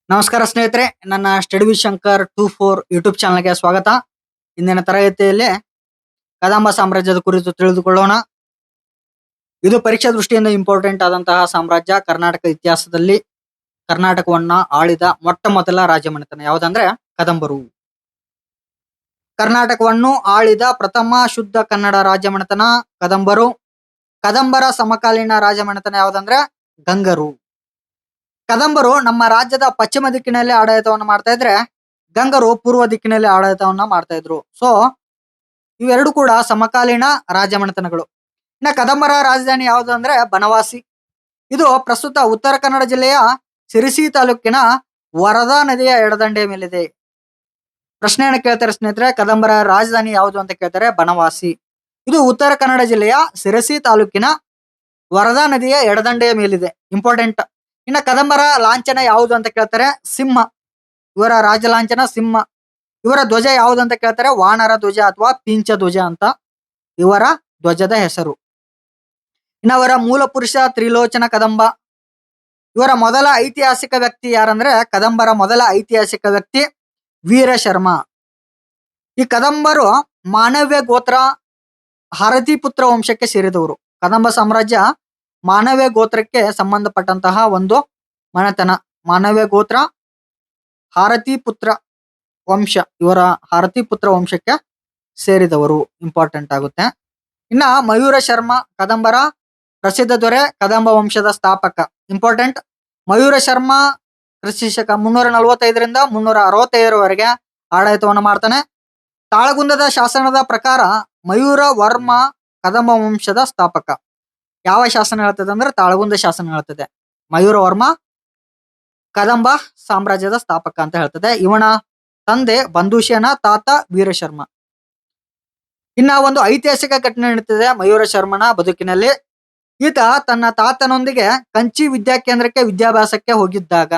ನಮಸ್ಕಾರ ಸ್ನೇಹಿತರೆ, ನನ್ನ ಸ್ಟಡಿ ವಿತ್ ಶಂಕರ್ 24 ಯೂಟ್ಯೂಬ್ ಚಾನಲ್ಗೆ ಸ್ವಾಗತ. ಇಂದಿನ ತರಗತಿಯಲ್ಲಿ ಕದಂಬ ಸಾಮ್ರಾಜ್ಯದ ಕುರಿತು ತಿಳಿದುಕೊಳ್ಳೋಣ. ಇದು ಪರೀಕ್ಷಾ ದೃಷ್ಟಿಯಿಂದ ಇಂಪಾರ್ಟೆಂಟ್ ಆದಂತಹ ಸಾಮ್ರಾಜ್ಯ. ಕರ್ನಾಟಕ ಇತಿಹಾಸದಲ್ಲಿ ಕರ್ನಾಟಕವನ್ನ ಆಳಿದ ಮೊಟ್ಟ ಮೊದಲ ರಾಜಮನೆತನ ಯಾವುದಂದ್ರೆ ಕದಂಬರು. ಕರ್ನಾಟಕವನ್ನು ಆಳಿದ ಪ್ರಥಮ ಶುದ್ಧ ಕನ್ನಡ ರಾಜಮನೆತನ ಕದಂಬರು. ಕದಂಬರ ಸಮಕಾಲೀನ ರಾಜಮನೆತನ ಯಾವುದಂದ್ರೆ ಗಂಗರು. ಕದಂಬರು ನಮ್ಮ ರಾಜ್ಯದ ಪಶ್ಚಿಮ ದಿಕ್ಕಿನಲ್ಲಿ ಆಡಳಿತವನ್ನು ಮಾಡ್ತಾ ಇದ್ರೆ, ಗಂಗರು ಪೂರ್ವ ದಿಕ್ಕಿನಲ್ಲಿ ಆಡಳಿತವನ್ನ ಮಾಡ್ತಾ ಇದ್ರು. ಸೊ ಇವೆರಡು ಕೂಡ ಸಮಕಾಲೀನ ರಾಜಮನೆತನಗಳು. ಇನ್ನ ಕದಂಬರ ರಾಜಧಾನಿ ಯಾವುದು ಅಂದ್ರೆ ಬನವಾಸಿ. ಇದು ಪ್ರಸ್ತುತ ಉತ್ತರ ಕನ್ನಡ ಜಿಲ್ಲೆಯ ಸಿರಿಸಿ ತಾಲೂಕಿನ ವರದಾ ನದಿಯ ಎಡದಂಡೆಯ ಮೇಲಿದೆ. ಪ್ರಶ್ನೆಯನ್ನು ಕೇಳ್ತಾರೆ ಸ್ನೇಹಿತರೆ, ಕದಂಬರ ರಾಜಧಾನಿ ಯಾವುದು ಅಂತ ಕೇಳ್ತಾರೆ, ಬನವಾಸಿ. ಇದು ಉತ್ತರ ಕನ್ನಡ ಜಿಲ್ಲೆಯ ಸಿರಸಿ ತಾಲೂಕಿನ ವರದಾ ನದಿಯ ಎಡದಂಡೆಯ ಮೇಲಿದೆ. ಇಂಪಾರ್ಟೆಂಟ್. ಇನ್ನ ಕದಂಬರ ಲಾಂಛನ ಯಾವುದು ಅಂತ ಕೇಳ್ತಾರೆ, ಸಿಂಹ. ಇವರ ರಾಜ ಲಾಂಛನ ಸಿಂಹ. ಇವರ ಧ್ವಜ ಯಾವುದು ಅಂತ ಕೇಳ್ತಾರೆ, ವಾನರ ಧ್ವಜ ಅಥವಾ ಪಿಂಚ ಧ್ವಜ ಅಂತ ಇವರ ಧ್ವಜದ ಹೆಸರು. ಇನ್ನ ಅವರ ಮೂಲ ಪುರುಷ ತ್ರಿಲೋಚನ ಕದಂಬ. ಇವರ ಮೊದಲ ಐತಿಹಾಸಿಕ ವ್ಯಕ್ತಿ ಯಾರಂದ್ರೆ, ಕದಂಬರ ಮೊದಲ ಐತಿಹಾಸಿಕ ವ್ಯಕ್ತಿ ವೀರಶರ್ಮ. ಈ ಕದಂಬರು ಮಾನವ್ಯ ಗೋತ್ರ ಹಾರತಿ ಪುತ್ರ ವಂಶಕ್ಕೆ ಸೇರಿದವರು. ಕದಂಬ ಸಾಮ್ರಾಜ್ಯ ಮಾನವ್ಯ ಗೋತ್ರಕ್ಕೆ ಸಂಬಂಧಪಟ್ಟಂತಹ ಒಂದು ಮನೆತನ. ಮಾನವ್ಯ ಗೋತ್ರ ಹಾರತಿ ಪುತ್ರ ವಂಶ, ಇವರ ಹಾರತಿ ಪುತ್ರ ವಂಶಕ್ಕೆ ಸೇರಿದವರು. ಇಂಪಾರ್ಟೆಂಟ್ ಆಗುತ್ತೆ. ಇನ್ನ ಮಯೂರ ಶರ್ಮ ಕದಂಬರ ಪ್ರಸಿದ್ಧ ದೊರೆ, ಕದಂಬ ವಂಶದ ಸ್ಥಾಪಕ. ಇಂಪಾರ್ಟೆಂಟ್. ಮಯೂರ ಶರ್ಮ ಕ್ರಿಸ್ತಶಕ 345ರಿಂದ 365ರವರೆಗೆ ಆಡಳಿತವನ್ನು ಮಾಡ್ತಾನೆ. ತಾಳಗುಂದದ ಶಾಸನದ ಪ್ರಕಾರ ಮಯೂರ ವರ್ಮ ಕದಂಬ ವಂಶದ ಸ್ಥಾಪಕ. ಯಾವ ಶಾಸನ ಹೇಳ್ತದೆ ಅಂದ್ರೆ ತಾಳಗುಂದ ಶಾಸನ ಹೇಳ್ತದೆ, ಮಯೂರ ವರ್ಮ ಕದಂಬ ಸಾಮ್ರಾಜ್ಯದ ಸ್ಥಾಪಕ ಅಂತ ಹೇಳ್ತದೆ. ಇವನ ತಂದೆ ಬಂಧುಷೇನ, ತಾತ ವೀರಶರ್ಮ. ಇನ್ನ ಒಂದು ಐತಿಹಾಸಿಕ ಘಟನೆ ನಡೀತದೆ ಮಯೂರ ಶರ್ಮನ ಬದುಕಿನಲ್ಲಿ. ಈತ ತನ್ನ ತಾತನೊಂದಿಗೆ ಕಂಚಿ ವಿದ್ಯಾಕೇಂದ್ರಕ್ಕೆ ವಿದ್ಯಾಭ್ಯಾಸಕ್ಕೆ ಹೋಗಿದ್ದಾಗ,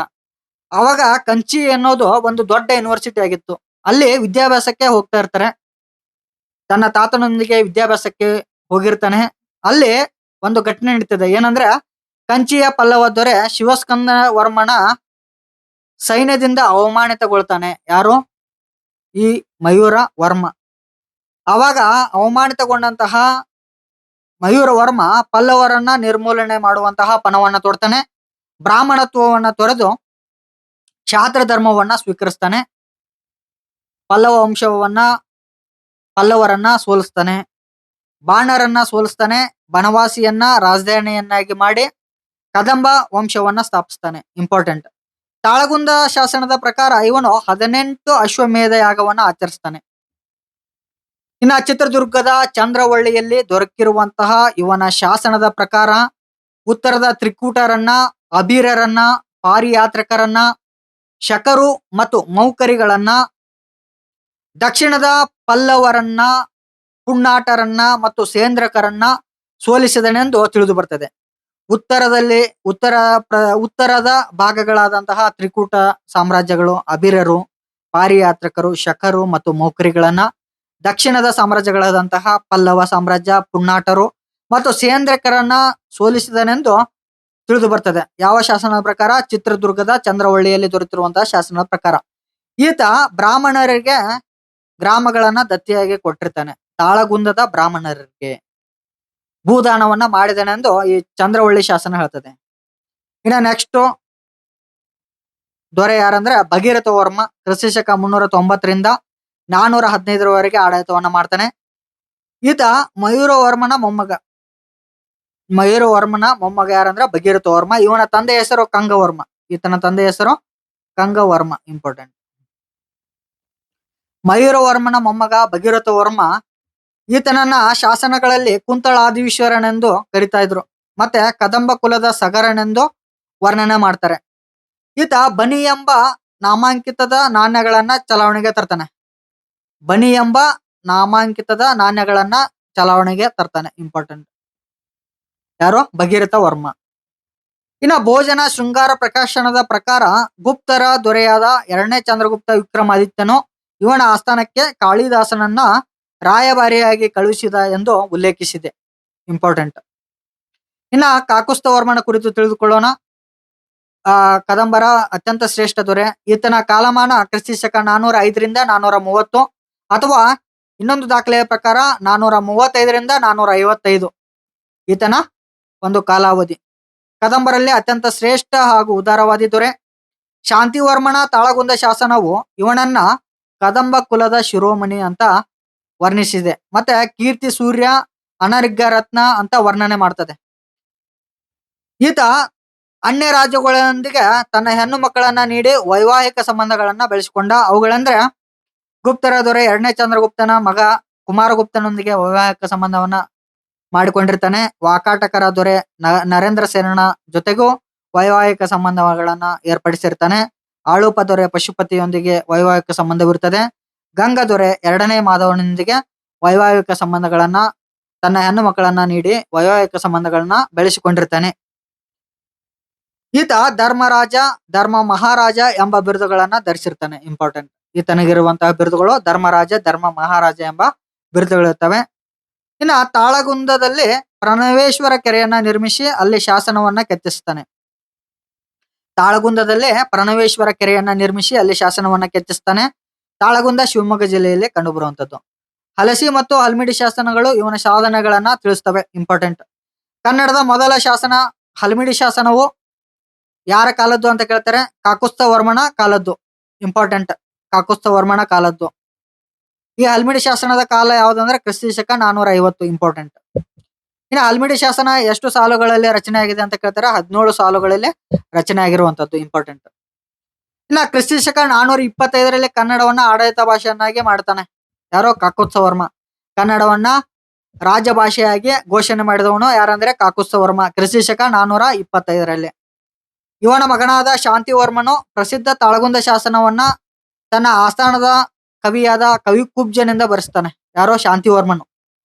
ಅವಾಗ ಕಂಚಿ ಅನ್ನೋದು ಒಂದು ದೊಡ್ಡ ಯೂನಿವರ್ಸಿಟಿ ಆಗಿತ್ತು. ಅಲ್ಲಿ ವಿದ್ಯಾಭ್ಯಾಸಕ್ಕೆ ಹೋಗ್ತಾ ಇರ್ತಾರೆ. ತನ್ನ ತಾತನೊಂದಿಗೆ ವಿದ್ಯಾಭ್ಯಾಸಕ್ಕೆ ಹೋಗಿರ್ತಾನೆ. ಅಲ್ಲಿ ಒಂದು ಘಟನೆ ನಡೀತದೆ. ಏನಂದ್ರೆ, ಕಂಚಿಯ ಪಲ್ಲವ ದೊರೆ ಶಿವಸ್ಕಂದ ವರ್ಮನ ಸೈನ್ಯದಿಂದ ಅವಮಾನಿತಗೊಳ್ತಾನೆ. ಯಾರು? ಈ ಮಯೂರ ವರ್ಮ. ಅವಾಗ ಅವಮಾನಿತಗೊಂಡಂತಹ ಮಯೂರ ವರ್ಮ ಪಲ್ಲವರನ್ನ ನಿರ್ಮೂಲನೆ ಮಾಡುವಂತಹ ಪಣವನ್ನ ತೊಡ್ತಾನೆ. ಬ್ರಾಹ್ಮಣತ್ವವನ್ನ ತೊರೆದು ಕ್ಷಾತ್ರ ಧರ್ಮವನ್ನ ಸ್ವೀಕರಿಸ್ತಾನೆ. ಪಲ್ಲವರನ್ನ ಸೋಲಿಸ್ತಾನೆ. ಬಾಣರನ್ನ ಸೋಲಿಸ್ತಾನೆ. ಬನವಾಸಿಯನ್ನ ರಾಜಧಾನಿಯನ್ನಾಗಿ ಮಾಡಿ ಕದಂಬ ವಂಶವನ್ನ ಸ್ಥಾಪಿಸ್ತಾನೆ. ಇಂಪಾರ್ಟೆಂಟ್. ತಾಳಗುಂದ ಶಾಸನದ ಪ್ರಕಾರ ಇವನು 18 ಅಶ್ವಮೇಧ ಯಾಗವನ್ನ ಆಚರಿಸ್ತಾನೆ. ಇನ್ನ ಚಿತ್ರದುರ್ಗದ ಚಂದ್ರವಳ್ಳಿಯಲ್ಲಿ ದೊರಕಿರುವಂತಹ ಇವನ ಶಾಸನದ ಪ್ರಕಾರ ಉತ್ತರದ ತ್ರಿಕೂಟರನ್ನ, ಅಬೀರರನ್ನ, ಪಾರಿಯಾತ್ರಕರನ್ನ, ಶಕರು ಮತ್ತು ಮೌಕರಿಗಳನ್ನ, ದಕ್ಷಿಣದ ಪಲ್ಲವರನ್ನ, ಪುಣ್ಣಾಟರನ್ನ ಮತ್ತು ಸೇಂದ್ರಕರನ್ನ ಸೋಲಿಸಿದನೆಂದು ತಿಳಿದು ಬರ್ತದೆ. ಉತ್ತರದ ಭಾಗಗಳಾದಂತಹ ತ್ರಿಕೂಟ ಸಾಮ್ರಾಜ್ಯಗಳು, ಅಬಿರರು, ಪಾರಿಯಾತ್ರಕರು, ಶಕರು ಮತ್ತು ಮೌಕರಿಗಳನ್ನ, ದಕ್ಷಿಣದ ಸಾಮ್ರಾಜ್ಯಗಳಾದಂತಹ ಪಲ್ಲವ ಸಾಮ್ರಾಜ್ಯ, ಪುಣ್ಣಾಟರು ಮತ್ತು ಸೇಂದ್ರಕರನ್ನ ಸೋಲಿಸಿದನೆಂದು ತಿಳಿದು ಬರ್ತದೆ. ಯಾವ ಶಾಸನದ ಪ್ರಕಾರ? ಚಿತ್ರದುರ್ಗದ ಚಂದ್ರವಳ್ಳಿಯಲ್ಲಿ ದೊರೆತಿರುವಂತಹ ಶಾಸನದ ಪ್ರಕಾರ. ಈತ ಬ್ರಾಹ್ಮಣರಿಗೆ ಗ್ರಾಮಗಳನ್ನ ದತ್ತಿಯಾಗಿ ಕೊಟ್ಟಿರ್ತಾನೆ. ತಾಳಗುಂದದ ಬ್ರಾಹ್ಮಣರಿಗೆ ಭೂದಾನವನ್ನ ಮಾಡಿದನೆಂದು ಈ ಚಂದ್ರವಳ್ಳಿ ಶಾಸನ ಹೇಳ್ತದೆ. ಇನ್ನ ನೆಕ್ಸ್ಟ್ ದೊರೆ ಯಾರಂದ್ರೆ ಭಗೀರಥ ವರ್ಮ. ಕ್ರಿಸ್ತಶಕ 390ರಿಂದ 415ರವರೆಗೆ ಆಡಳಿತವನ್ನ ಮಾಡ್ತಾನೆ. ಈತ ಮಯೂರ ವರ್ಮನ ಮೊಮ್ಮಗ. ಮಯೂರ ವರ್ಮನ ಮೊಮ್ಮಗ ಯಾರಂದ್ರೆ ಭಗೀರಥ ವರ್ಮ. ಇವನ ತಂದೆ ಹೆಸರು ಕಂಗವರ್ಮ. ಈತನ ತಂದೆ ಹೆಸರು ಕಂಗವರ್ಮ. ಇಂಪಾರ್ಟೆಂಟ್. ಮಯೂರ ವರ್ಮನ ಮೊಮ್ಮಗ ಭಗೀರಥ ವರ್ಮ. ಈತನನ್ನ ಶಾಸನಗಳಲ್ಲಿ ಕುಂತಳಾದೀಶ್ವರನೆಂದು ಕರಿತಾ ಇದ್ರು. ಮತ್ತೆ ಕದಂಬ ಕುಲದ ಸಗರನೆಂದು ವರ್ಣನೆ ಮಾಡ್ತಾರೆ. ಈತ ಬನಿ ಎಂಬ ನಾಮಾಂಕಿತದ ನಾಣ್ಯಗಳನ್ನ ಚಲಾವಣೆಗೆ ತರ್ತಾನೆ. ಬನಿ ಎಂಬ ನಾಮಾಂಕಿತದ ನಾಣ್ಯಗಳನ್ನ ಚಲಾವಣೆಗೆ ತರ್ತಾನೆ. ಇಂಪಾರ್ಟೆಂಟ್. ಯಾರು? ಭಗೀರಥ ವರ್ಮ. ಇನ್ನ ಭೋಜನ ಶೃಂಗಾರ ಪ್ರಕಾಶನದ ಪ್ರಕಾರ ಗುಪ್ತರ ದೊರೆಯಾದ 2ನೇ ಚಂದ್ರಗುಪ್ತ ವಿಕ್ರಮಾದಿತ್ಯನು ಇವನ ಆಸ್ಥಾನಕ್ಕೆ ಕಾಳಿದಾಸನನ್ನ ರಾಯಭಾರಿಯಾಗಿ ಕಳುಹಿಸಿದ ಎಂದು ಉಲ್ಲೇಖಿಸಿದೆ. ಇಂಪಾರ್ಟೆಂಟ್. ಇನ್ನ ಕಾಕುಸ್ಥ ವರ್ಮನ ಕುರಿತು ತಿಳಿದುಕೊಳ್ಳೋಣ. ಕದಂಬರ ಅತ್ಯಂತ ಶ್ರೇಷ್ಠ ದೊರೆ. ಈತನ ಕಾಲಮಾನ ಕ್ರಿಸ್ತಿ ಶಕ 405ರಿಂದ 430, ಅಥವಾ ಇನ್ನೊಂದು ದಾಖಲೆಯ ಪ್ರಕಾರ 435ರಿಂದ 455 ಈತನ ಒಂದು ಕಾಲಾವಧಿ. ಕದಂಬರಲ್ಲಿ ಅತ್ಯಂತ ಶ್ರೇಷ್ಠ ಹಾಗೂ ಉದಾರವಾದಿ ದೊರೆ. ಶಾಂತಿವರ್ಮನ ತಾಳಗುಂದ ಶಾಸನವು ಇವನನ್ನ ಕದಂಬ ಕುಲದ ಶಿರೋಮಣಿ ಅಂತ ವರ್ಣಿಸಿದೆ. ಮತ್ತೆ ಕೀರ್ತಿ ಸೂರ್ಯ, ಅನರ್ಘ್ಯ ರತ್ನ ಅಂತ ವರ್ಣನೆ ಮಾಡ್ತದೆ. ಈತ ಅನ್ಯ ರಾಜ್ಯಗಳೊಂದಿಗೆ ತನ್ನ ಹೆಣ್ಣು ಮಕ್ಕಳನ್ನ ನೀಡಿ ವೈವಾಹಿಕ ಸಂಬಂಧಗಳನ್ನ ಬೆಳೆಸಿಕೊಂಡ. ಅವುಗಳಂದ್ರೆ ಗುಪ್ತರ ದೊರೆ 2ನೇ ಚಂದ್ರಗುಪ್ತನ ಮಗ ಕುಮಾರಗುಪ್ತನೊಂದಿಗೆ ವೈವಾಹಿಕ ಸಂಬಂಧವನ್ನ ಮಾಡಿಕೊಂಡಿರ್ತಾನೆ. ವಾಕಾಟಕರ ದೊರೆ ನರೇಂದ್ರ ಸೇನನ ಜೊತೆಗೂ ವೈವಾಹಿಕ ಸಂಬಂಧಗಳನ್ನ ಏರ್ಪಡಿಸಿರ್ತಾನೆ. ಆಳುಪ ದೊರೆ ಪಶುಪತಿಯೊಂದಿಗೆ ವೈವಾಹಿಕ ಸಂಬಂಧವಿರುತ್ತದೆ. ಗಂಗ ದೊರೆ 2ನೇ ಮಾಧವನೊಂದಿಗೆ ವೈವಾಹಿಕ ಸಂಬಂಧಗಳನ್ನ, ತನ್ನ ಹೆಣ್ಣು ಮಕ್ಕಳನ್ನ ನೀಡಿ ವೈವಾಹಿಕ ಸಂಬಂಧಗಳನ್ನ ಬೆಳೆಸಿಕೊಂಡಿರ್ತಾನೆ. ಈತ ಧರ್ಮರಾಜ, ಧರ್ಮ ಮಹಾರಾಜ ಎಂಬ ಬಿರುದುಗಳನ್ನ ಧರಿಸಿರ್ತಾನೆ. ಇಂಪಾರ್ಟೆಂಟ್, ಈತನಿಗಿರುವಂತಹ ಬಿರುದುಗಳು ಧರ್ಮರಾಜ, ಧರ್ಮ ಮಹಾರಾಜ ಎಂಬ ಬಿರುದುಗಳಿರ್ತವೆ. ಇನ್ನ ತಾಳಗುಂದದಲ್ಲಿ ಪ್ರಣವೇಶ್ವರ ಕೆರೆಯನ್ನ ನಿರ್ಮಿಸಿ ಅಲ್ಲಿ ಶಾಸನವನ್ನ ಕೆತ್ತಿಸ್ತಾನೆ. ತಾಳಗುಂದದಲ್ಲಿ ಪ್ರಣವೇಶ್ವರ ಕೆರೆಯನ್ನ ನಿರ್ಮಿಸಿ ಅಲ್ಲಿ ಶಾಸನವನ್ನ ಕೆತ್ತಿಸ್ತಾನೆ. ತಾಳಗುಂದ ಶಿವಮೊಗ್ಗ ಜಿಲ್ಲೆಯಲ್ಲಿ ಕಂಡುಬರುವಂತದ್ದು. ಹಲಸಿ ಮತ್ತು ಹಲ್ಮಿಡಿ ಶಾಸನಗಳು ಇವನ ಸಾಧನೆಗಳನ್ನ ತಿಳಿಸ್ತವೆ. ಇಂಪಾರ್ಟೆಂಟ್. ಕನ್ನಡದ ಮೊದಲ ಶಾಸನ ಹಲ್ಮಿಡಿ ಶಾಸನವು ಯಾರ ಕಾಲದ್ದು ಅಂತ ಕೇಳ್ತಾರೆ? ಕಾಕುಸ್ಥ ವರ್ಮನ ಕಾಲದ್ದು. ಇಂಪಾರ್ಟೆಂಟ್, ಕಾಕುಸ್ಥ ವರ್ಮನ ಕಾಲದ್ದು. ಈ ಹಲ್ಮಿಡಿ ಶಾಸನದ ಕಾಲ ಯಾವ್ದಂದ್ರೆ ಕ್ರಿಸ್ತಿ ಶಕ 450. ಇಂಪಾರ್ಟೆಂಟ್. ಇನ್ನು ಹಲ್ಮಿಡಿ ಶಾಸನ ಎಷ್ಟು ಸಾಲುಗಳಲ್ಲಿ ರಚನೆ ಆಗಿದೆ ಅಂತ ಕೇಳ್ತಾರೆ? 17 ಸಾಲುಗಳಲ್ಲಿ ರಚನೆ ಆಗಿರುವಂತದ್ದು. ಇಂಪಾರ್ಟೆಂಟ್. ಇನ್ನ ಕ್ರಿಸ್ತಿ ಶಕ 425ರಲ್ಲಿ ಕನ್ನಡವನ್ನ ಆಡಳಿತ ಭಾಷೆಯನ್ನಾಗಿ ಮಾಡ್ತಾನೆ. ಯಾರೋ? ಕಾಕುತ್ಸ ವರ್ಮ. ಕನ್ನಡವನ್ನ ರಾಜ್ಯ ಭಾಷೆಯಾಗಿ ಘೋಷಣೆ ಮಾಡಿದವನು ಯಾರಂದ್ರೆ ಕಾಕುತ್ಸ ವರ್ಮ, ಕ್ರಿಸ್ತಿ ಶಕ 425ರಲ್ಲಿ. ಇವನ ಮಗನಾದ ಶಾಂತಿವರ್ಮನು ಪ್ರಸಿದ್ಧ ತಾಳಗುಂದ ಶಾಸನವನ್ನ ತನ್ನ ಆಸ್ಥಾನದ ಕವಿಯಾದ ಕವಿಕುಬ್ಜನಿಂದ ಬರೆಸ್ತಾನೆ. ಯಾರೋ? ಶಾಂತಿವರ್ಮನು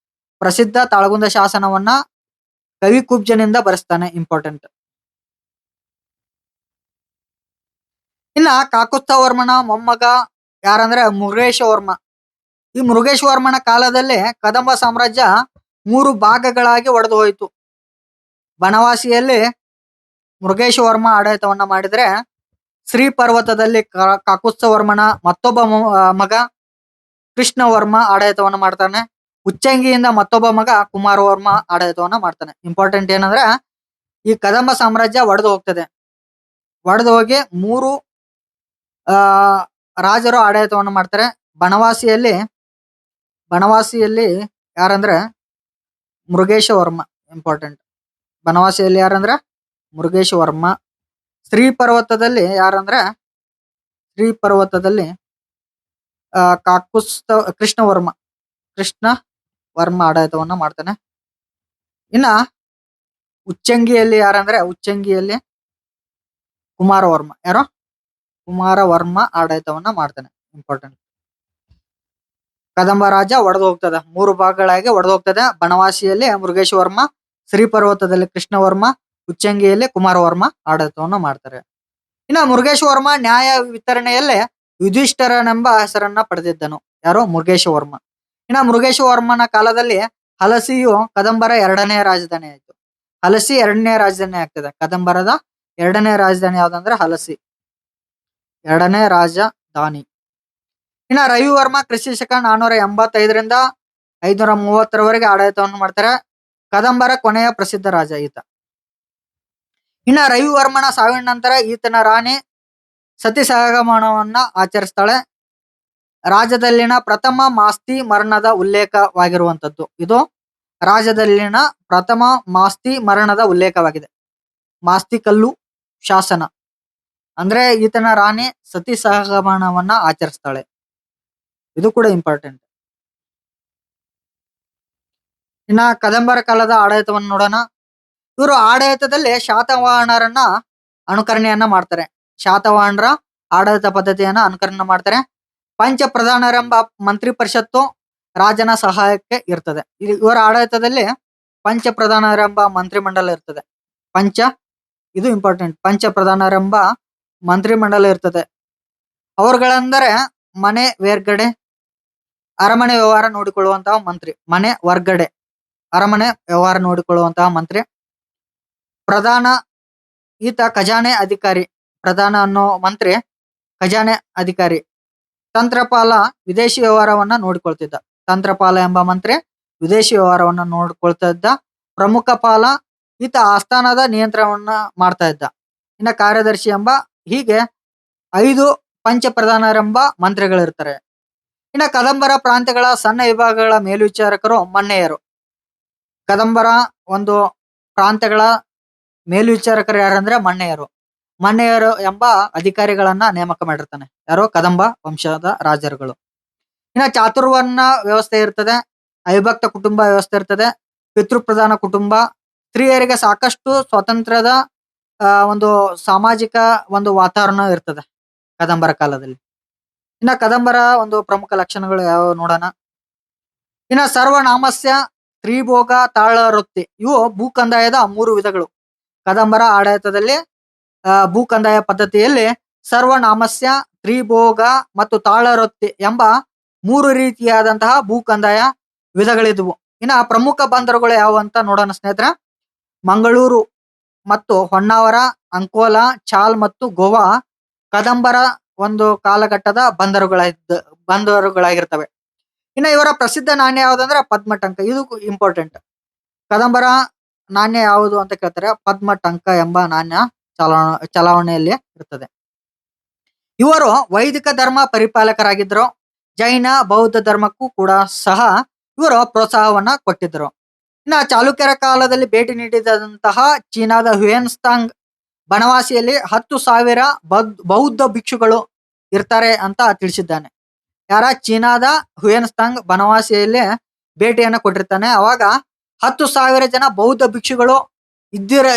ಪ್ರಸಿದ್ಧ ತಾಳಗುಂದ ಶಾಸನವನ್ನ ಕವಿಕುಬ್ಜನಿಂದ ಬರೆಸ್ತಾನೆ. ಇಂಪಾರ್ಟೆಂಟ್. ಇನ್ನ ಕಾಕುತ್ಥ ವರ್ಮನ ಮೊಮ್ಮಗ ಯಾರಂದ್ರೆ ಮುರುಗೇಶ ವರ್ಮ. ಈ ಮುರುಗೇಶ ವರ್ಮನ ಕಾಲದಲ್ಲಿ ಕದಂಬ ಸಾಮ್ರಾಜ್ಯ 3 ಭಾಗಗಳಾಗಿ ಒಡೆದು ಹೋಯಿತು. ಬನವಾಸಿಯಲ್ಲಿ ಮುರುಗೇಶ ವರ್ಮ ಆಡಳಿತವನ್ನ ಮಾಡಿದ್ರೆ, ಶ್ರೀ ಪರ್ವತದಲ್ಲಿ ಕಾಕುತ್ಥ ವರ್ಮನ ಮತ್ತೊಬ್ಬ ಮಗ ಕೃಷ್ಣವರ್ಮ ಆಡಳಿತವನ್ನ ಮಾಡ್ತಾನೆ. ಉಚ್ಚಂಗಿಯಿಂದ ಮತ್ತೊಬ್ಬ ಮಗ ಕುಮಾರವರ್ಮ ಆಡಳಿತವನ್ನ ಮಾಡ್ತಾನೆ. ಇಂಪಾರ್ಟೆಂಟ್ ಏನಂದ್ರೆ, ಈ ಕದಂಬ ಸಾಮ್ರಾಜ್ಯ ಒಡೆದು ಹೋಗ್ತದೆ. ಒಡೆದು ಹೋಗಿ 3 ರಾಜರು ಆಡಳಿತವನ್ನು ಮಾಡ್ತಾರೆ. ಬನವಾಸಿಯಲ್ಲಿ ಯಾರಂದ್ರೆ ಮುರುಗೇಶ ವರ್ಮ. ಇಂಪಾರ್ಟೆಂಟ್. ಬನವಾಸಿಯಲ್ಲಿ ಯಾರಂದ್ರೆ ಮುರುಗೇಶ ವರ್ಮ. ಶ್ರೀ ಪರ್ವತದಲ್ಲಿ ಯಾರಂದ್ರೆ ಕೃಷ್ಣವರ್ಮ ಆಡಳಿತವನ್ನ ಮಾಡ್ತಾನೆ. ಇನ್ನ ಉಚ್ಚಂಗಿಯಲ್ಲಿ ಯಾರಂದ್ರೆ ಕುಮಾರವರ್ಮ. ಯಾರೋ? ಕುಮಾರವರ್ಮ ಆಡಳಿತವನ್ನ ಮಾಡ್ತಾನೆ. ಇಂಪಾರ್ಟೆಂಟ್. ಕದಂಬ ರಾಜ್ಯ ಒಡೆದು ಹೋಗ್ತದೆ, 3 ಭಾಗಗಳಾಗಿ ಒಡೆದು ಹೋಗ್ತದೆ. ಬನವಾಸಿಯಲ್ಲಿ ಮುರುಗೇಶ ವರ್ಮ, ಶ್ರೀ ಪರ್ವತದಲ್ಲಿ ಕೃಷ್ಣವರ್ಮ, ಉಚ್ಚಂಗಿಯಲ್ಲಿ ಕುಮಾರವರ್ಮ ಆಡಳಿತವನ್ನು ಮಾಡ್ತಾರೆ. ಇನ್ನ ಮುರುಗೇಶ ವರ್ಮ ನ್ಯಾಯ ವಿತರಣೆಯಲ್ಲೇ ಯುಧಿಷ್ಠರನೆಂಬ ಹೆಸರನ್ನ ಪಡೆದಿದ್ದನು. ಯಾರೋ? ಮುರುಗೇಶ ವರ್ಮ. ಇನ್ನ ಮುರುಗೇಶ ವರ್ಮನ ಕಾಲದಲ್ಲಿ ಹಲಸಿಯು ಕದಂಬರ 2ನೇ ರಾಜಧಾನಿ ಆಯ್ತು. ಹಲಸಿ 2ನೇ ರಾಜಧಾನಿ ಆಗ್ತದೆ. ಕದಂಬರದ 2ನೇ ರಾಜಧಾನಿ ಯಾವ್ದಂದ್ರೆ ಹಲಸಿ, 2ನೇ ರಾಜಧಾನಿ. ಇನ್ನ ರವಿವರ್ಮ ಕ್ರಿಸ್ತಿ ಶಕ 485ರಿಂದ 530ರವರೆಗೆ ಆಡಳಿತವನ್ನು ಮಾಡ್ತಾರೆ. ಕದಂಬರ ಕೊನೆಯ ಪ್ರಸಿದ್ಧ ರಾಜ ಈತ. ಇನ್ನ ರವಿವರ್ಮನ ಸಾವಿನ ನಂತರ ಈತನ ರಾಣಿ ಸತಿ ಸಹಗಮನವನ್ನ ಆಚರಿಸ್ತಾಳೆ. ರಾಜ್ಯದಲ್ಲಿನ ಪ್ರಥಮ ಮಾಸ್ತಿ ಮರಣದ ಉಲ್ಲೇಖವಾಗಿರುವಂತದ್ದು. ಇದು ರಾಜ್ಯದಲ್ಲಿನ ಪ್ರಥಮ ಮಾಸ್ತಿ ಮರಣದ ಉಲ್ಲೇಖವಾಗಿದೆ. ಮಾಸ್ತಿ ಕಲ್ಲು ಶಾಸನ ಅಂದ್ರೆ ಈತನ ರಾಣಿ ಸತಿ ಸಹಗಮನವನ್ನ ಆಚರಿಸ್ತಾಳೆ. ಇದು ಕೂಡ ಇಂಪಾರ್ಟೆಂಟ್. ಇನ್ನ ಕದಂಬರ ಕಾಲದ ಆಡಳಿತವನ್ನು ನೋಡೋಣ. ಇವರು ಆಡಳಿತದಲ್ಲಿ ಶಾತವಾಹನರನ್ನ ಅನುಕರಣೆಯನ್ನ ಮಾಡ್ತಾರೆ. ಶಾತವಾಹನರ ಆಡಳಿತ ಪದ್ಧತಿಯನ್ನ ಅನುಕರಣೆ ಮಾಡ್ತಾರೆ. ಪಂಚ ಪ್ರಧಾನರೆಂಬ ಮಂತ್ರಿ ಪರಿಷತ್ತು ರಾಜನ ಸಹಾಯಕ್ಕೆ ಇರ್ತದೆ. ಇವರ ಆಡಳಿತದಲ್ಲಿ ಪಂಚ ಪ್ರಧಾನರೆಂಬ ಮಂತ್ರಿ ಮಂಡಲ ಇರ್ತದೆ. ಇದು ಇಂಪಾರ್ಟೆಂಟ್. ಪಂಚ ಪ್ರಧಾನರೆಂಬ ಮಂತ್ರಿ ಮಂಡಲ ಇರ್ತದೆ. ಅವರುಗಳೆಂದರೆ ಮನೆ ವೇರ್ಗಡೆ, ಅರಮನೆ ವ್ಯವಹಾರ ನೋಡಿಕೊಳ್ಳುವಂತಹ ಮಂತ್ರಿ. ಮನೆ ವರ್ಗಡೆ, ಅರಮನೆ ವ್ಯವಹಾರ ನೋಡಿಕೊಳ್ಳುವಂತಹ ಮಂತ್ರಿ. ಪ್ರಧಾನ ಈತ ಖಜಾನೆ ಅಧಿಕಾರಿ. ಪ್ರಧಾನ ಅನ್ನೋ ಮಂತ್ರಿ ಖಜಾನೆ ಅಧಿಕಾರಿ. ತಂತ್ರಪಾಲ ವಿದೇಶಿ ವ್ಯವಹಾರವನ್ನ ನೋಡಿಕೊಳ್ತಿದ್ದ. ತಂತ್ರಪಾಲ ಎಂಬ ಮಂತ್ರಿ ವಿದೇಶಿ ವ್ಯವಹಾರವನ್ನ ನೋಡ್ಕೊಳ್ತಾ ಇದ್ದ. ಪ್ರಮುಖ ಪಾಲ ಈತ ಆಸ್ಥಾನದ ನಿಯಂತ್ರಣವನ್ನ ಮಾಡ್ತಾ ಇದ್ದ. ಇನ್ನ ಕಾರ್ಯದರ್ಶಿ ಎಂಬ ಹೀಗೆ 5 ಪಂಚ ಪ್ರಧಾನರೆಂಬ ಮಂತ್ರಿಗಳಿರ್ತಾರೆ. ಇನ್ನ ಕದಂಬರ ಪ್ರಾಂತ್ಯಗಳ ಸಣ್ಣ ವಿಭಾಗಗಳ ಮೇಲ್ವಿಚಾರಕರು ಮನ್ನೆಯರು. ಕದಂಬರ ಒಂದು ಪ್ರಾಂತ್ಯಗಳ ಮೇಲ್ವಿಚಾರಕರು ಯಾರಂದ್ರೆ ಮನ್ನೆಯರು. ಮನ್ನೆಯರು ಎಂಬ ಅಧಿಕಾರಿಗಳನ್ನ ನೇಮಕ ಮಾಡಿರ್ತಾನೆ. ಯಾರೋ ಕದಂಬ ವಂಶದ ರಾಜರುಗಳು. ಇನ್ನ ಚಾತುರ್ವರ್ಣ ವ್ಯವಸ್ಥೆ ಇರ್ತದೆ. ಅವಿಭಕ್ತ ಕುಟುಂಬ ವ್ಯವಸ್ಥೆ ಇರ್ತದೆ. ಪಿತೃಪ್ರಧಾನ ಕುಟುಂಬ. ಸ್ತ್ರೀಯರಿಗೆ ಸಾಕಷ್ಟು ಸ್ವಾತಂತ್ರ್ಯದ ಒಂದು ಸಾಮಾಜಿಕ ಒಂದು ವಾತಾವರಣ ಇರ್ತದೆ ಕದಂಬರ ಕಾಲದಲ್ಲಿ. ಇನ್ನ ಕದಂಬರ ಒಂದು ಪ್ರಮುಖ ಲಕ್ಷಣಗಳು ಯಾವ ನೋಡೋಣ. ಇನ್ನ ಸರ್ವನಾಮಸ್ಯ, ತ್ರಿಭೋಗ, ತಾಳವೃತ್ತಿ ಇವು ಭೂಕಂದಾಯದ 3 ವಿಧಗಳು. ಕದಂಬರ ಆಡಳಿತದಲ್ಲಿ ಭೂ ಕಂದಾಯ ಪದ್ಧತಿಯಲ್ಲಿ ಸರ್ವನಾಮಸ್ಯ, ತ್ರಿಭೋಗ ಮತ್ತು ತಾಳವೃತ್ತಿ ಎಂಬ 3 ರೀತಿಯಾದಂತಹ ಭೂ ಕಂದಾಯ ವಿಧಗಳಿದ್ವು. ಇನ್ನ ಪ್ರಮುಖ ಬಂದರುಗಳು ಯಾವ ಅಂತ ನೋಡೋಣ ಸ್ನೇಹಿತರೆ. ಮಂಗಳೂರು ಮತ್ತು ಹೊನ್ನಾವರ, ಅಂಕೋಲಾ, ಚಾಲ್ ಮತ್ತು ಗೋವಾ ಕದಂಬರ ಒಂದು ಕಾಲಘಟ್ಟದ ಬಂದರುಗಳಾಗಿರ್ತವೆ. ಇನ್ನು ಇವರ ಪ್ರಸಿದ್ಧ ನಾಣ್ಯ ಯಾವುದಂದ್ರೆ ಪದ್ಮಟಂಕ. ಇದು ಇಂಪಾರ್ಟೆಂಟ್. ಕದಂಬರ ನಾಣ್ಯ ಯಾವುದು ಅಂತ ಕೇಳ್ತಾರೆ. ಪದ್ಮಟಂಕ ಎಂಬ ನಾಣ್ಯ ಚಲಾವಣೆಯಲ್ಲಿ ಇರ್ತದೆ. ಇವರು ವೈದಿಕ ಧರ್ಮ ಪರಿಪಾಲಕರಾಗಿದ್ದರು. ಜೈನ ಬೌದ್ಧ ಧರ್ಮಕ್ಕೂ ಕೂಡ ಸಹ ಇವರು ಪ್ರೋತ್ಸಾಹವನ್ನ ಕೊಟ್ಟಿದ್ದರು. ಇನ್ನ ಚಾಲುಕ್ಯರ ಕಾಲದಲ್ಲಿ ಭೇಟಿ ನೀಡಿದಂತಹ ಚೀನಾದ ಹ್ಯುಯೆನ್ಸಾಂಗ್ ಬನವಾಸಿಯಲ್ಲಿ 10,000 ಬೌದ್ಧ ಭಿಕ್ಷುಗಳು ಇರ್ತಾರೆ ಅಂತ ತಿಳಿಸಿದ್ದಾನೆ. ಯಾರ ಚೀನಾದ ಹ್ಯುಯೆನ್ಸಾಂಗ್ ಬನವಾಸಿಯಲ್ಲಿ ಭೇಟಿಯನ್ನ ಕೊಟ್ಟಿರ್ತಾನೆ. ಅವಾಗ 10,000 ಜನ ಬೌದ್ಧ ಭಿಕ್ಷುಗಳು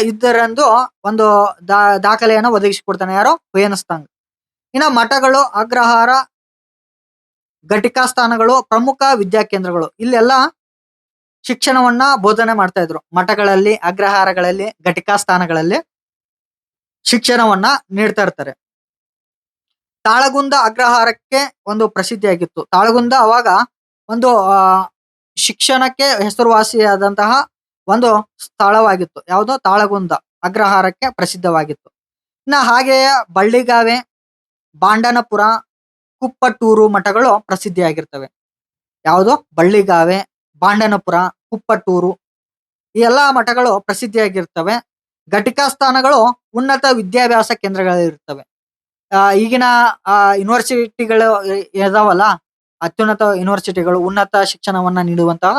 ಇದ್ದರೆಂದು ಒಂದು ದಾಖಲೆಯನ್ನು ಒದಗಿಸಿಕೊಡ್ತಾನೆ. ಯಾರು? ಹ್ಯುಯೆನ್ಸಾಂಗ್. ಇನ್ನ ಮಠಗಳು, ಅಗ್ರಹಾರ, ಘಟಿಕಾ ಸ್ಥಾನಗಳು ಪ್ರಮುಖ ವಿದ್ಯಾಕೇಂದ್ರಗಳು. ಇಲ್ಲೆಲ್ಲ ಶಿಕ್ಷಣವನ್ನ ಬೋಧನೆ ಮಾಡ್ತಾ ಇದ್ರು. ಮಠಗಳಲ್ಲಿ, ಅಗ್ರಹಾರಗಳಲ್ಲಿ, ಘಟಿಕಾ ಸ್ಥಾನಗಳಲ್ಲಿ ಶಿಕ್ಷಣವನ್ನ ನೀಡ್ತಾ ಇರ್ತಾರೆ. ತಾಳಗುಂದ ಅಗ್ರಹಾರಕ್ಕೆ ಒಂದು ಪ್ರಸಿದ್ಧಿಯಾಗಿತ್ತು. ತಾಳಗುಂದ ಅವಾಗ ಒಂದು ಶಿಕ್ಷಣಕ್ಕೆ ಹೆಸರುವಾಸಿಯಾದಂತಹ ಒಂದು ಸ್ಥಳವಾಗಿತ್ತು. ಯಾವುದು? ತಾಳಗುಂದ ಅಗ್ರಹಾರಕ್ಕೆ ಪ್ರಸಿದ್ಧವಾಗಿತ್ತು. ಇನ್ನ ಹಾಗೆಯೇ ಬಳ್ಳಿಗಾವೆ, ಬಾಂಡನಪುರ, ಕುಪ್ಪಟ್ಟೂರು ಮಠಗಳು ಪ್ರಸಿದ್ಧಿಯಾಗಿರ್ತವೆ. ಯಾವುದು? ಬಳ್ಳಿಗಾವೆ, ಬಾಂಡನಪುರ, ಕುಪ್ಪಟ್ಟೂರು ಈ ಎಲ್ಲಾ ಮಠಗಳು ಪ್ರಸಿದ್ಧಿಯಾಗಿರ್ತವೆ. ಘಟಿಕಾ ಸ್ಥಾನಗಳು ಉನ್ನತ ವಿದ್ಯಾಭ್ಯಾಸ ಕೇಂದ್ರಗಳಿರ್ತವೆ. ಈಗಿನ ಯೂನಿವರ್ಸಿಟಿಗಳು ಇದಾವಲ್ಲ, ಅತ್ಯುನ್ನತ ಯೂನಿವರ್ಸಿಟಿಗಳು, ಉನ್ನತ ಶಿಕ್ಷಣವನ್ನ ನೀಡುವಂತಹ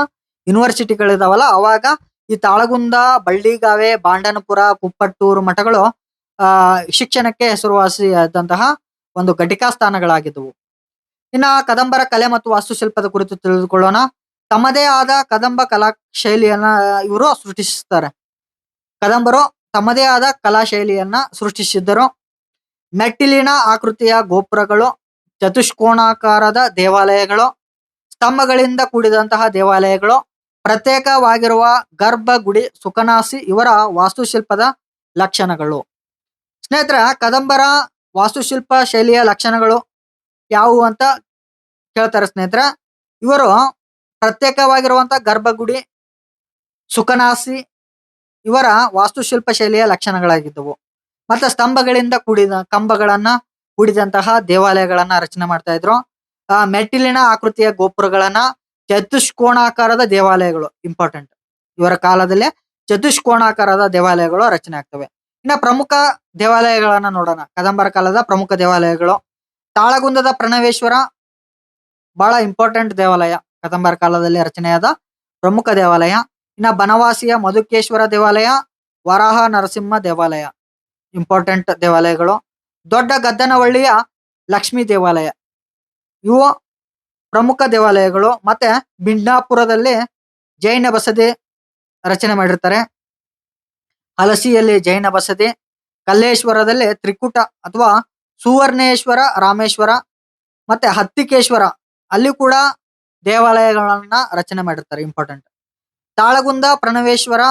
ಯೂನಿವರ್ಸಿಟಿಗಳು ಇದಾವಲ್ಲ, ಅವಾಗ ಈ ತಾಳಗುಂದ, ಬಳ್ಳಿಗಾವೆ, ಬಾಂಡನಪುರ, ಕುಪ್ಪಟ್ಟೂರು ಮಠಗಳು ಶಿಕ್ಷಣಕ್ಕೆ ಹೆಸರುವಾಸಿಯಾದಂತಹ ಒಂದು ಘಟಿಕಾ ಸ್ಥಾನಗಳಾಗಿದ್ದವು. ಇನ್ನ ಕದಂಬರ ಕಲೆ ಮತ್ತು ವಾಸ್ತುಶಿಲ್ಪದ ಕುರಿತು ತಿಳಿದುಕೊಳ್ಳೋಣ. ತಮ್ಮದೇ ಆದ ಕದಂಬ ಕಲಾ ಶೈಲಿಯನ್ನ ಇವರು ಸೃಷ್ಟಿಸುತ್ತಾರೆ. ಕದಂಬರು ತಮ್ಮದೇ ಆದ ಕಲಾ ಶೈಲಿಯನ್ನ ಸೃಷ್ಟಿಸಿದ್ದರು. ಮೆಟ್ಟಿಲಿನ ಆಕೃತಿಯ ಗೋಪುರಗಳು, ಚತುಷ್ಕೋಣಾಕಾರದ ದೇವಾಲಯಗಳು, ಸ್ತಂಭಗಳಿಂದ ಕೂಡಿದಂತಹ ದೇವಾಲಯಗಳು, ಪ್ರತ್ಯೇಕವಾಗಿರುವ ಗರ್ಭಗುಡಿ, ಸುಖನಾಸಿ ಇವರ ವಾಸ್ತುಶಿಲ್ಪದ ಲಕ್ಷಣಗಳು. ಸ್ನೇಹಿತರ, ಕದಂಬರ ವಾಸ್ತುಶಿಲ್ಪ ಶೈಲಿಯ ಲಕ್ಷಣಗಳು ಯಾವುವು ಅಂತ ಕೇಳ್ತಾರೆ ಸ್ನೇಹಿತರ. ಇವರು ಪ್ರತ್ಯೇಕವಾಗಿರುವಂತಹ ಗರ್ಭಗುಡಿ, ಸುಖನಾಸಿ ಇವರ ವಾಸ್ತುಶಿಲ್ಪ ಶೈಲಿಯ ಲಕ್ಷಣಗಳಾಗಿದ್ದವು. ಮತ್ತೆ ಸ್ತಂಭಗಳಿಂದ ಕೂಡಿದ ಕಂಬಗಳನ್ನ ಕೂಡಿದಂತಹ ದೇವಾಲಯಗಳನ್ನ ರಚನೆ ಮಾಡ್ತಾ ಇದ್ರು. ಮೆಟ್ಟಿಲಿನ ಆಕೃತಿಯ ಗೋಪುರಗಳನ್ನ, ಚತುಷ್ಕೋಣಾಕಾರದ ದೇವಾಲಯಗಳು ಇಂಪಾರ್ಟೆಂಟ್. ಇವರ ಕಾಲದಲ್ಲಿ ಚತುಷ್ಕೋಣಾಕಾರದ ದೇವಾಲಯಗಳು ರಚನೆ ಆಗ್ತವೆ. ಇನ್ನ ಪ್ರಮುಖ ದೇವಾಲಯಗಳನ್ನ ನೋಡೋಣ. ಕದಂಬರ ಕಾಲದ ಪ್ರಮುಖ ದೇವಾಲಯಗಳು. ತಾಳಗುಂದದ ಪ್ರಣವೇಶ್ವರ ಬಹಳ ಇಂಪಾರ್ಟೆಂಟ್ ದೇವಾಲಯ. ಕದಂಬರ ಕಾಲದಲ್ಲಿ ರಚನೆಯಾದ ಪ್ರಮುಖ ದೇವಾಲಯ. ಇನ್ನ ಬನವಾಸಿಯ ಮಧುಕೇಶ್ವರ ದೇವಾಲಯ, ವರಾಹ ನರಸಿಂಹ ದೇವಾಲಯ ಇಂಪಾರ್ಟೆಂಟ್ ದೇವಾಲಯಗಳು. ದೊಡ್ಡ ಗದ್ದನವಳ್ಳಿಯ ಲಕ್ಷ್ಮೀ ದೇವಾಲಯ ಇವು ಪ್ರಮುಖ ದೇವಾಲಯಗಳು. ಮತ್ತೆ ಬಿಂಡ್ನಾಪುರದಲ್ಲಿ ಜೈನ ಬಸದಿ ರಚನೆ ಮಾಡಿರ್ತಾರೆ. ಹಲಸಿಯಲ್ಲಿ ಜೈನ ಬಸದಿ, ಕಲ್ಲೇಶ್ವರದಲ್ಲಿ ತ್ರಿಕೂಟ ಅಥವಾ ಸುವರ್ಣೇಶ್ವರ ರಾಮೇಶ್ವರ, ಮತ್ತೆ ಹತ್ತಿಕೇಶ್ವರ ಅಲ್ಲಿ ಕೂಡ ದೇವಾಲಯಗಳನ್ನ ರಚನೆ ಮಾಡಿರ್ತಾರೆ. ಇಂಪಾರ್ಟೆಂಟ್. ತಾಳಗುಂದ ಪ್ರಣವೇಶ್ವರ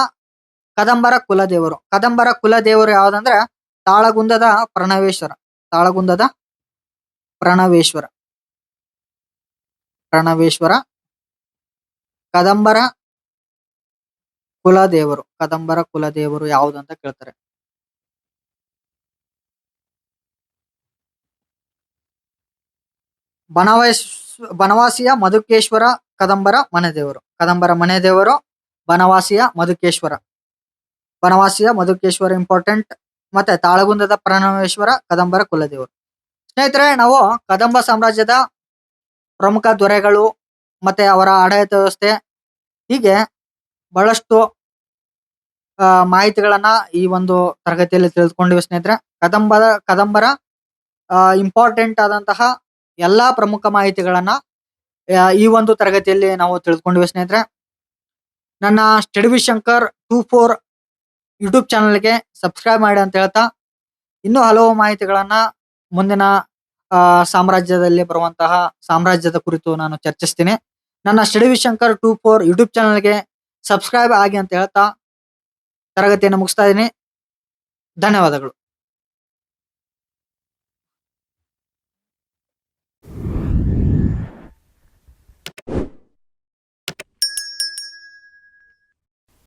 ಕದಂಬರ ಕುಲದೇವರು. ಕದಂಬರ ಕುಲದೇವರು ಯಾವ್ದಂದ್ರೆ ತಾಳಗುಂದದ ಪ್ರಣವೇಶ್ವರ. ತಾಳಗುಂದದ ಪ್ರಣವೇಶ್ವರ ಪ್ರಣವೇಶ್ವರ ಕದಂಬರ ಕುಲದೇವರು. ಕದಂಬರ ಕುಲದೇವರು ಯಾವುದು ಅಂತ ಕೇಳ್ತಾರೆ. ಬನವಾಸ್ ಬನವಾಸಿಯ ಮಧುಕೇಶ್ವರ ಕದಂಬರ ಮನೆದೇವರು. ಕದಂಬರ ಮನೆದೇವರು ಬನವಾಸಿಯ ಮಧುಕೇಶ್ವರ. ಬನವಾಸಿಯ ಮಧುಕೇಶ್ವರ ಇಂಪಾರ್ಟೆಂಟ್. ಮತ್ತೆ ತಾಳಗುಂದದ ಪ್ರಣವೇಶ್ವರ ಕದಂಬರ ಕುಲದೇವರು. ಸ್ನೇಹಿತರೆ, ನಾವು ಕದಂಬ ಸಾಮ್ರಾಜ್ಯದ ಪ್ರಮುಖ ದೊರೆಗಳು ಮತ್ತೆ ಅವರ ಆಡಳಿತ ವ್ಯವಸ್ಥೆ ಹೀಗೆ ಬಹಳಷ್ಟು ಮಾಹಿತಿಗಳನ್ನ ಈ ಒಂದು ತರಗತಿಯಲ್ಲಿ ತಿಳಿದುಕೊಂಡಿವಿ ಸ್ನೇಹಿತರೆ. ಕದಂಬರ ಇಂಪಾರ್ಟೆಂಟ್ ಆದಂತಹ ಎಲ್ಲಾ ಪ್ರಮುಖ ಮಾಹಿತಿಗಳನ್ನ ಈ ಒಂದು ತರಗತಿಯಲ್ಲಿ ನಾವು ತಿಳಿದುಕೊಂಡಿವಿ ಸ್ನೇಹಿತರೆ. ನನ್ನ ಸ್ಟಡಿ ವಿತ್ ಶಂಕರ್ 24 ಯೂಟ್ಯೂಬ್ ಚಾನಲ್ಗೆ ಸಬ್ಸ್ಕ್ರೈಬ್ ಮಾಡಿ ಅಂತ ಹೇಳ್ತಾ, ಇನ್ನೂ ಹಲವು ಮಾಹಿತಿಗಳನ್ನ ಮುಂದಿನ ಸಾಮ್ರಾಜ್ಯದಲ್ಲಿ ಬರುವಂತಹ ಸಾಮ್ರಾಜ್ಯದ ಕುರಿತು ನಾನು ಚರ್ಚಿಸ್ತೀನಿ. ನನ್ನ ಸ್ಟಡಿ ವಿತ್ ಶಂಕರ್ 24 ಯೂಟ್ಯೂಬ್ ಚಾನಲ್ಗೆ ಸಬ್ಸ್ಕ್ರೈಬ್ ಆಗಿ ಅಂತ ಹೇಳ್ತಾ ತರಗತಿಯನ್ನು ಮುಗಿಸ್ತಾ ಇದ್ದೀನಿ. ಧನ್ಯವಾದಗಳು.